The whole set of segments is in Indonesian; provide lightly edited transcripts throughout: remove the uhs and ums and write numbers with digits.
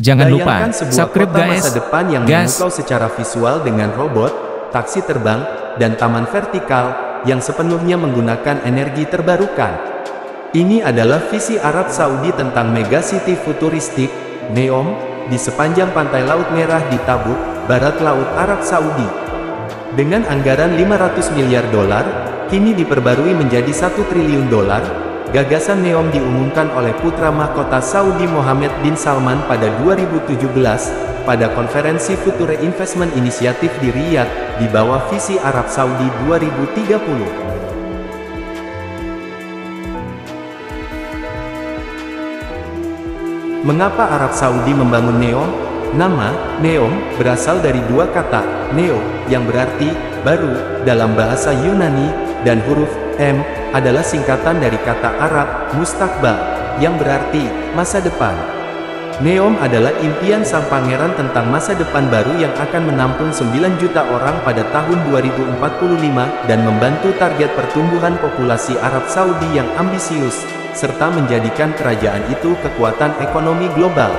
Jangan lupa, Bayangkan sebuah subscribe kota guys. masa depan yang Gas. memukau secara visual dengan robot, taksi terbang, dan taman vertikal, yang sepenuhnya menggunakan energi terbarukan. Ini adalah visi Arab Saudi tentang megacity futuristik, NEOM, di sepanjang pantai Laut Merah di Tabuk, barat Laut Arab Saudi. Dengan anggaran 500 miliar dolar, kini diperbarui menjadi 1 triliun dolar. Gagasan NEOM diumumkan oleh putra mahkota Saudi Mohammed bin Salman pada 2017, pada konferensi Future Investment Initiative di Riyadh, di bawah visi Arab Saudi 2030. Mengapa Arab Saudi membangun NEOM? Nama NEOM berasal dari dua kata, neo, yang berarti baru dalam bahasa Yunani, dan huruf M adalah singkatan dari kata Arab mustaqbal, yang berarti masa depan. NEOM adalah impian sang pangeran tentang masa depan baru yang akan menampung 9 juta orang pada tahun 2045 dan membantu target pertumbuhan populasi Arab Saudi yang ambisius, serta menjadikan kerajaan itu kekuatan ekonomi global.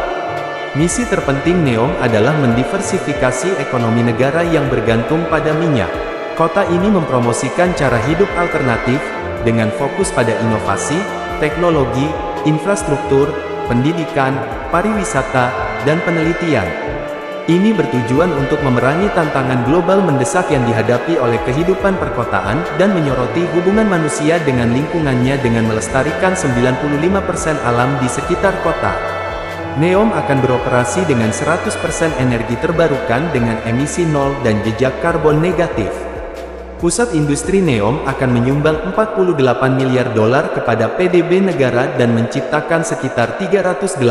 Misi terpenting NEOM adalah mendiversifikasi ekonomi negara yang bergantung pada minyak. Kota ini mempromosikan cara hidup alternatif, dengan fokus pada inovasi, teknologi, infrastruktur, pendidikan, pariwisata, dan penelitian. Ini bertujuan untuk memerangi tantangan global mendesak yang dihadapi oleh kehidupan perkotaan dan menyoroti hubungan manusia dengan lingkungannya dengan melestarikan 95% alam di sekitar kota. NEOM akan beroperasi dengan 100% energi terbarukan dengan emisi nol dan jejak karbon negatif. Pusat industri NEOM akan menyumbang 48 miliar dolar kepada PDB negara dan menciptakan sekitar 380.000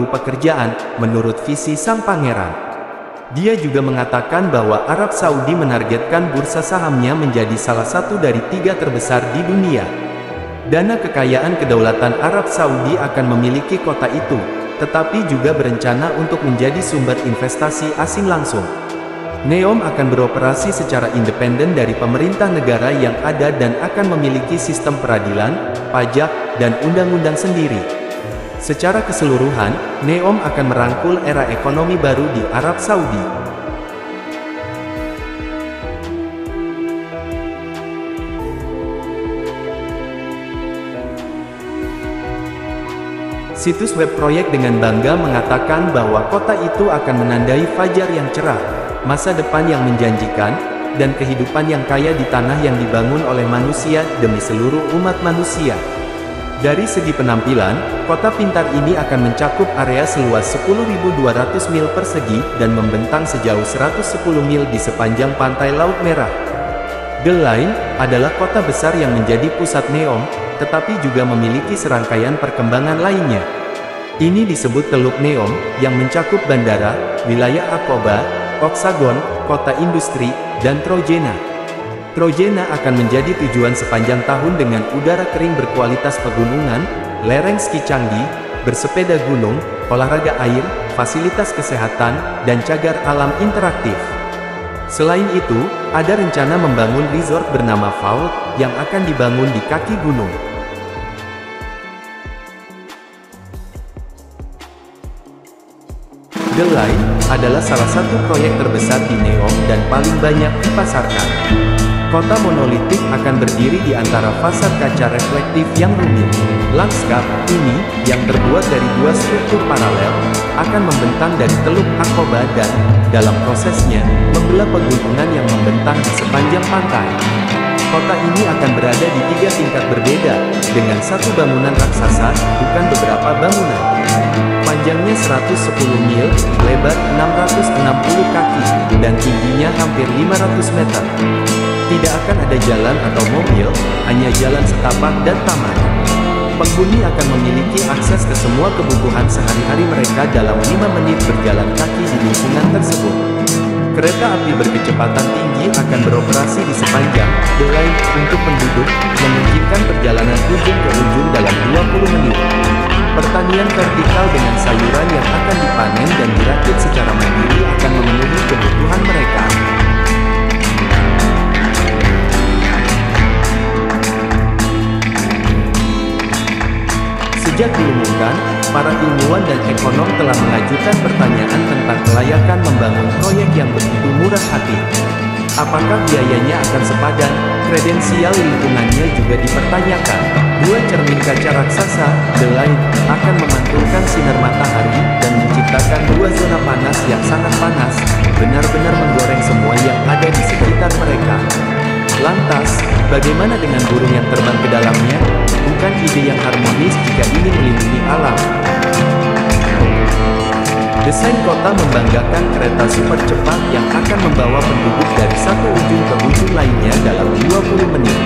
pekerjaan, menurut visi sang pangeran. Dia juga mengatakan bahwa Arab Saudi menargetkan bursa sahamnya menjadi salah satu dari 3 terbesar di dunia. Dana kekayaan kedaulatan Arab Saudi akan memiliki kota itu, tetapi juga berencana untuk menjadi sumber investasi asing langsung. NEOM akan beroperasi secara independen dari pemerintah negara yang ada dan akan memiliki sistem peradilan, pajak, dan undang-undang sendiri. Secara keseluruhan, NEOM akan merangkul era ekonomi baru di Arab Saudi. Situs web proyek dengan bangga mengatakan bahwa kota itu akan menandai fajar yang cerah, masa depan yang menjanjikan, dan kehidupan yang kaya di tanah yang dibangun oleh manusia demi seluruh umat manusia. Dari segi penampilan, kota pintar ini akan mencakup area seluas 10.200 mil persegi dan membentang sejauh 110 mil di sepanjang pantai Laut Merah. The Line adalah kota besar yang menjadi pusat NEOM, tetapi juga memiliki serangkaian perkembangan lainnya. Ini disebut Teluk NEOM, yang mencakup bandara, wilayah Aqaba, Oksagon, kota industri, dan Trojena. Trojena akan menjadi tujuan sepanjang tahun dengan udara kering berkualitas pegunungan, lereng ski canggih, bersepeda gunung, olahraga air, fasilitas kesehatan, dan cagar alam interaktif. Selain itu, ada rencana membangun resort bernama Vault, yang akan dibangun di kaki gunung. The Line adalah salah satu proyek terbesar di NEOM dan paling banyak dipasarkan. Kota monolitik akan berdiri di antara fasad kaca reflektif yang rumit. Lanskap ini, yang terbuat dari 2 struktur paralel, akan membentang dari Teluk Aqaba dan, dalam prosesnya, membelah pegunungan yang membentang di sepanjang pantai. Kota ini akan berada di 3 tingkat berbeda, dengan 1 bangunan raksasa, bukan beberapa bangunan. Panjangnya 110 mil, lebar 660 kaki, dan tingginya hampir 500 meter. Tidak akan ada jalan atau mobil, hanya jalan setapak dan taman. Penghuni akan memiliki akses ke semua kebutuhan sehari-hari mereka dalam 5 menit berjalan kaki di lingkungan tersebut. Kereta api berkecepatan tinggi akan beroperasi di sepanjang The Line untuk penduduk, memungkinkan perjalanan ujung ke ujung dalam 20 menit. Pertanian vertikal dengan sayuran yang akan dipanen dan dirakit secara mandiri akan memenuhi kebutuhan mereka. Sejak diumumkan, para ilmuwan dan ekonom telah mengajukan pertanyaan tentang kelayakan membangun proyek yang begitu murah hati. Apakah biayanya akan sepadan? Kredensial lingkungannya juga dipertanyakan. Dua cermin kaca raksasa, The Line, akan memantulkan sinar matahari dan menciptakan dua zona panas yang sangat panas, benar-benar menggoreng semua yang ada di sekitar mereka. Lantas, bagaimana dengan burung yang terbang ke dalamnya? Bukan ide yang harmonis jika ingin melindungi alam. Desain kota membanggakan kereta super cepat yang akan membawa penduduk dari satu ujung ke ujung lainnya dalam 20 menit.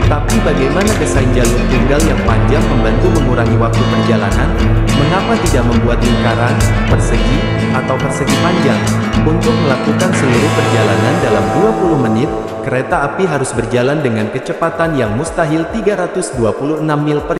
Tapi bagaimana desain jalur tunggal yang panjang membantu mengurangi waktu perjalanan? Mengapa tidak membuat lingkaran, persegi, atau persegi panjang? Untuk melakukan seluruh perjalanan dalam 20 menit, kereta api harus berjalan dengan kecepatan yang mustahil 326 mil per